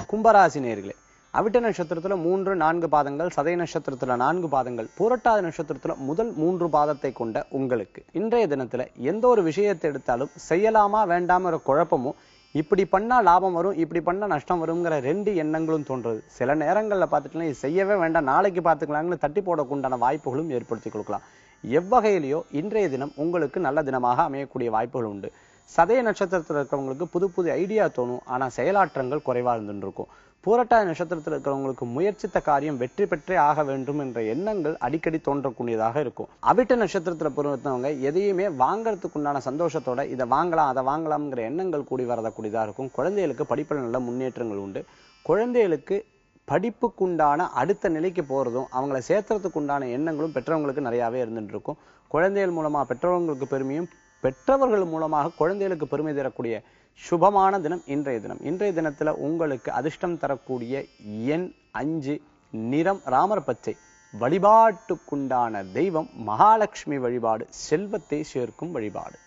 கும்பராசி நேயர்களே, அவிட்ட நட்சத்திரத்துல 3, 4 பாதங்கள், சதய நட்சத்திரத்துல 4 பாதங்கள், பூரட்டாதி நட்சத்திரத்துல முதல் 3 பாதத்தை கொண்ட உங்களுக்கு இன்றைய தினத்துல எந்த ஒரு விஷயத்தை எடுத்தாலும் செய்யலாமா வேண்டாம குழப்பமும், இப்படி பண்ணா லாபம் வரும், இப்படி பண்ணா நஷ்டம் வருங்கிற 2 எண்ணங்களும் தோன்றுது. சில நேரங்கள்ல பார்த்துட்டீங்கன்னா இது செய்யவே வேண்டாம், நாளைக்கு பார்த்துக்கலாம்னு தட்டி போடக்குண்டான வாய்ப்புகளும் ஏற்படுத்தி கொடுக்கலாம். எவ்வகையிலையோ இன்றைய தினம் உங்களுக்கு நல்ல தினமாக அமையக்கூடிய வாய்ப்புகள் உண்டு. சதய நட்சத்திரத்தில் இருக்கிறவங்களுக்கு புது புது ஐடியா தோணும், ஆனா செயலாற்றங்கள் குறைவா இருந்துருக்கும். பூரட்டாதி நட்சத்திரத்தில் இருக்கிறவங்களுக்கு முயற்சித்த காரியம் வெற்றி பெற்றே ஆக வேண்டும் என்ற எண்ணங்கள் அடிக்கடி தோன்றக்கூடியதாக இருக்கும். அவிட்ட நட்சத்திரத்தில் பொறுத்தவங்க எதையுமே வாங்கறதுக்கு உண்டான சந்தோஷத்தோட இதை வாங்கலாம் அதை வாங்கலாம்ங்கிற எண்ணங்கள் கூடி வரக்கூடியதாக இருக்கும். குழந்தைகளுக்கு படிப்பில் நல்ல முன்னேற்றங்கள் உண்டு. குழந்தைகளுக்கு படிப்புக்குண்டான அடுத்த நிலைக்கு போறதும் அவங்களை சேர்த்துறதுக்கு உண்டான எண்ணங்களும் பெற்றவங்களுக்கு நிறையாவே இருந்துட்டு இருக்கும். குழந்தைகள் மூலமா பெற்றவங்களுக்கு பெருமையும், பெற்றவர்கள் மூலமாக குழந்தைகளுக்கு பெருமை தரக்கூடிய சுபமான தினம் இன்றைய தினம். இன்றைய தினத்துல உங்களுக்கு அதிர்ஷ்டம் தரக்கூடிய எண் 5, நிறம் ராமர் பச்சை. வழிபாட்டுக்குண்டான தெய்வம் மகாலட்சுமி வழிபாடு, செல்வத்தை சேர்க்கும் வழிபாடு.